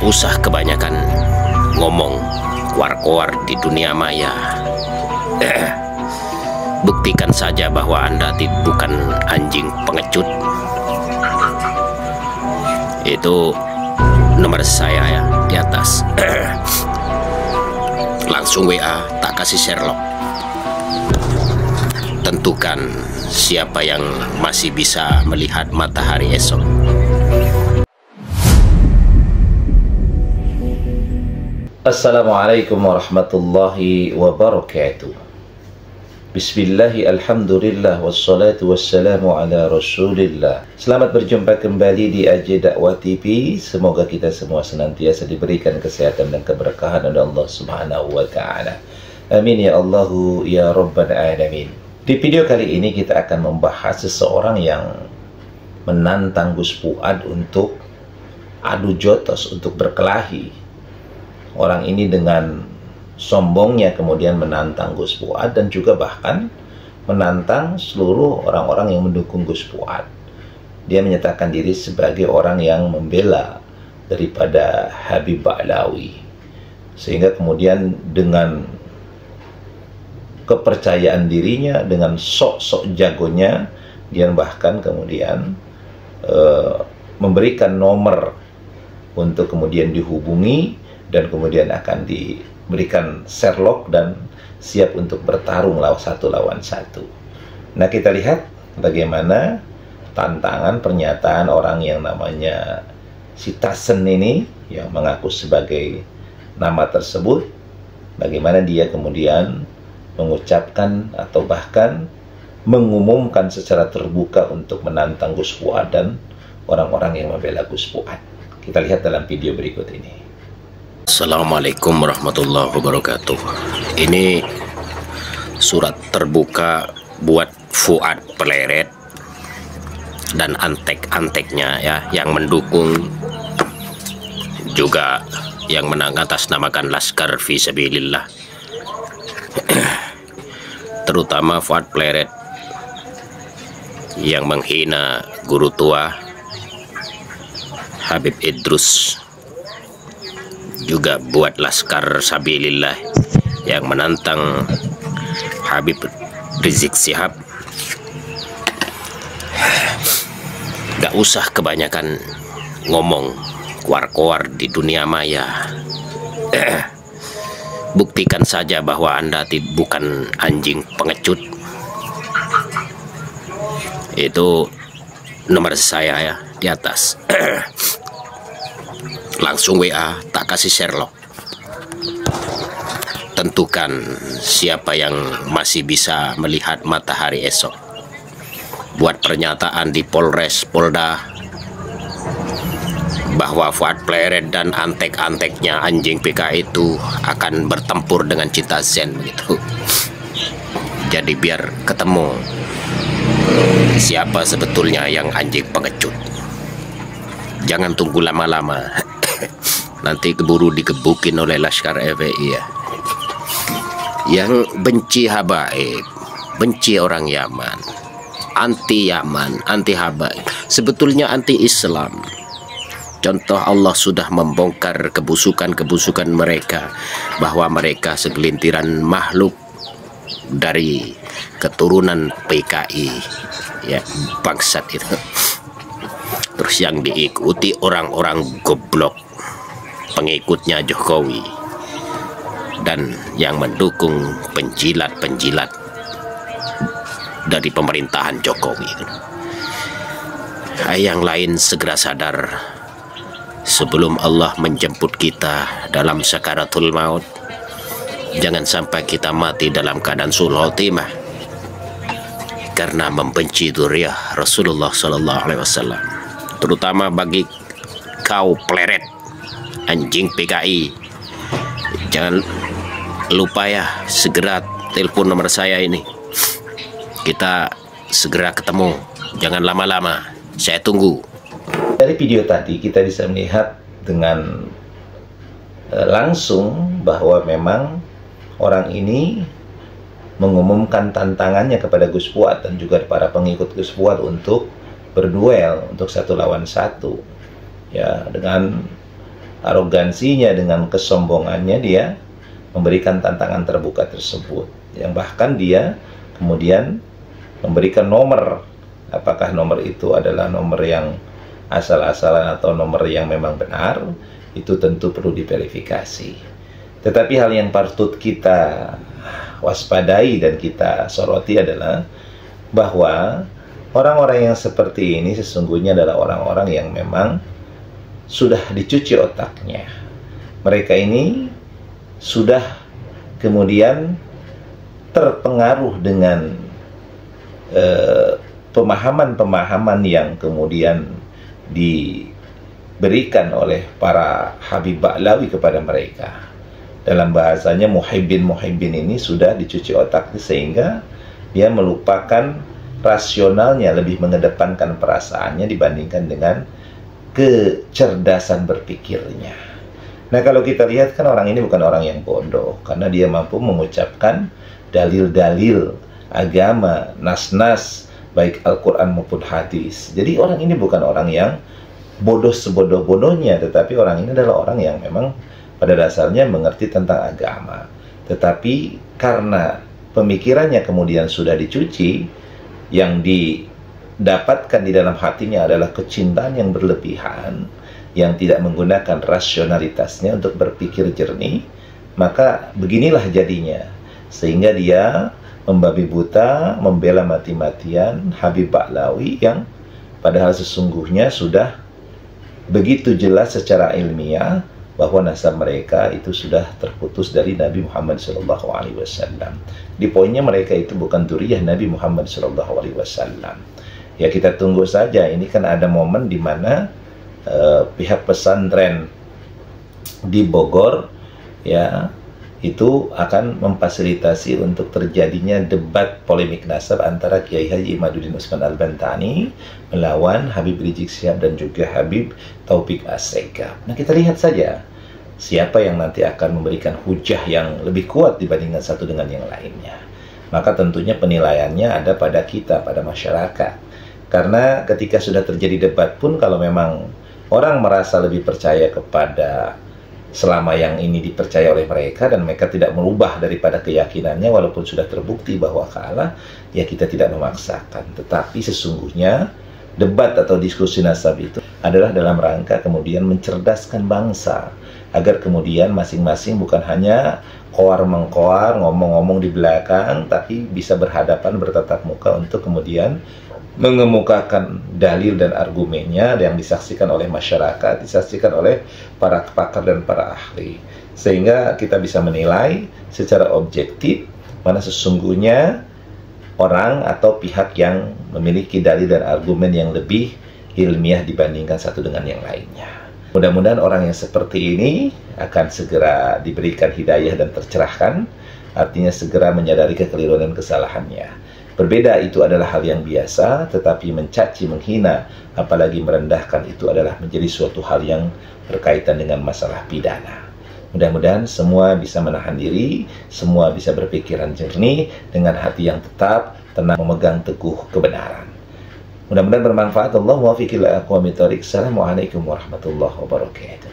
Gak usah kebanyakan ngomong keluar-keluar di dunia maya. Buktikan saja bahwa Anda bukan anjing pengecut. Itu nomor saya ya di atas. Langsung WA, tak kasih Sherlock. Tentukan siapa yang masih bisa melihat matahari esok. Assalamualaikum warahmatullahi wabarakatuh. Bismillahi alhamdulillah wassalatu wassalamu ala rasulillah. Selamat berjumpa kembali di AJ Dakwah TV. Semoga kita semua senantiasa diberikan kesehatan dan keberkahan oleh Allah subhanahu wa ta'ala. Amin ya Allahu ya Rabbal alamin. Di video kali ini kita akan membahas seseorang yang menantang Gus Fuad untuk adu jotos, untuk berkelahi. Orang ini dengan sombongnya kemudian menantang Gus Fuad dan juga bahkan menantang seluruh orang-orang yang mendukung Gus Fuad. Dia menyatakan diri sebagai orang yang membela daripada Habib Ba'lawi. Sehingga kemudian dengan kepercayaan dirinya, dengan sok-sok jagonya, dia bahkan kemudian memberikan nomor untuk kemudian dihubungi dan kemudian akan diberikan Sherlock dan siap untuk bertarung satu lawan satu. Nah, kita lihat bagaimana tantangan pernyataan orang yang namanya si Tasen ini yang mengaku sebagai nama tersebut, bagaimana dia kemudian mengucapkan atau bahkan mengumumkan secara terbuka untuk menantang Gus Fuad dan orang-orang yang membela Gus Fuad. Kita lihat dalam video berikut ini. Assalamualaikum warahmatullahi wabarakatuh. Ini surat terbuka buat Fuad Pleret dan antek-anteknya ya, yang mendukung, juga yang mengatasnamakan Laskar Fisabilillah. Terutama Fuad Pleret yang menghina guru tua Habib Idrus, juga buat Laskar Sabilillah yang menantang Habib Rizik Syihab. Gak usah kebanyakan ngomong keluar-keluar di dunia maya. Buktikan saja bahwa Anda bukan anjing pengecut. Itu nomor saya ya di atas. Langsung WA, tak kasih Sherlock. Tentukan siapa yang masih bisa melihat matahari esok. Buat pernyataan di Polres Polda bahwa Fuad Pleret dan antek-anteknya anjing PKI itu akan bertempur dengan cinta Zen begitu. Jadi biar ketemu siapa sebetulnya yang anjing pengecut. Jangan tunggu lama-lama. Nanti keburu digebukin oleh Laskar FPI ya. Yang benci habaib, benci orang Yaman, anti Yaman, anti habaib, sebetulnya anti Islam. Contoh, Allah sudah membongkar kebusukan-kebusukan mereka, bahwa mereka segelintiran makhluk dari keturunan PKI ya, bangsat itu. Terus yang diikuti orang-orang goblok, pengikutnya Jokowi, dan yang mendukung penjilat-penjilat dari pemerintahan Jokowi. Yang lain segera sadar sebelum Allah menjemput kita dalam sakaratul maut. Jangan sampai kita mati dalam keadaan sul khotimah karena membenci dzurriyyah Rasulullah SAW. Terutama bagi kau pleret anjing PKI, jangan lupa ya, segera telepon nomor saya ini. Kita segera ketemu, jangan lama-lama, saya tunggu. Dari video tadi kita bisa melihat dengan langsung bahwa memang orang ini mengumumkan tantangannya kepada Gus Fuad dan juga para pengikut Gus Fuad untuk berduel, untuk satu lawan satu ya, dengan arogansinya, dengan kesombongannya dia memberikan tantangan terbuka tersebut, yang bahkan dia kemudian memberikan nomor. Apakah nomor itu adalah nomor yang asal-asalan atau nomor yang memang benar, itu tentu perlu diverifikasi. Tetapi hal yang patut kita waspadai dan kita soroti adalah bahwa orang-orang yang seperti ini sesungguhnya adalah orang-orang yang memang sudah dicuci otaknya. Mereka ini sudah kemudian terpengaruh dengan pemahaman-pemahaman yang kemudian diberikan oleh para Habib Ba'lawi kepada mereka. Dalam bahasanya, muhibbin ini sudah dicuci otaknya sehingga dia melupakan rasionalnya, lebih mengedepankan perasaannya dibandingkan dengan kecerdasan berpikirnya. Nah, kalau kita lihat kan orang ini bukan orang yang bodoh, karena dia mampu mengucapkan dalil-dalil agama, nas-nas, baik Al-Quran maupun hadis. Jadi orang ini bukan orang yang bodoh sebodoh-bodohnya, tetapi orang ini adalah orang yang memang pada dasarnya mengerti tentang agama. Tetapi karena pemikirannya kemudian sudah dicuci, yang didapatkan di dalam hatinya adalah kecintaan yang berlebihan, yang tidak menggunakan rasionalitasnya untuk berpikir jernih, maka beginilah jadinya. Sehingga dia membabi buta, membela mati-matian Habib Ba'lawi yang padahal sesungguhnya sudah begitu jelas secara ilmiah bahwa nasab mereka itu sudah terputus dari Nabi Muhammad SAW. Di poinnya mereka itu bukan dzurriyyah Nabi Muhammad SAW. Ya, kita tunggu saja. Ini kan ada momen di mana pihak pesantren di Bogor ya itu akan memfasilitasi untuk terjadinya debat polemik nasab antara Kiai Haji Imaduddin Usman Al-Bantani melawan Habib Rizik Syihab dan juga Habib Taufik As-Segaf. Nah, kita lihat saja siapa yang nanti akan memberikan hujah yang lebih kuat dibandingkan satu dengan yang lainnya. Maka tentunya penilaiannya ada pada kita, pada masyarakat. Karena ketika sudah terjadi debat pun, kalau memang orang merasa lebih percaya kepada selama yang ini dipercaya oleh mereka dan mereka tidak merubah daripada keyakinannya walaupun sudah terbukti bahwa kalah, ya kita tidak memaksakan. Tetapi sesungguhnya debat atau diskusi nasab itu adalah dalam rangka kemudian mencerdaskan bangsa, agar kemudian masing-masing bukan hanya koar-mengkoar, ngomong-ngomong di belakang, tapi bisa berhadapan, bertatap muka untuk kemudian mengemukakan dalil dan argumennya yang disaksikan oleh masyarakat, disaksikan oleh para pakar dan para ahli, sehingga kita bisa menilai secara objektif mana sesungguhnya orang atau pihak yang memiliki dalil dan argumen yang lebih ilmiah dibandingkan satu dengan yang lainnya. Mudah-mudahan orang yang seperti ini akan segera diberikan hidayah dan tercerahkan, artinya segera menyadari kekeliruan dan kesalahannya. Berbeda itu adalah hal yang biasa, tetapi mencaci, menghina, apalagi merendahkan itu adalah menjadi suatu hal yang berkaitan dengan masalah pidana. Mudah-mudahan semua bisa menahan diri, semua bisa berpikiran jernih dengan hati yang tetap, tenang, memegang teguh kebenaran. Mudah-mudahan bermanfaat. Allahu muwaffiq ila aqwamit thoriq. Assalamualaikum warahmatullahi wabarakatuh.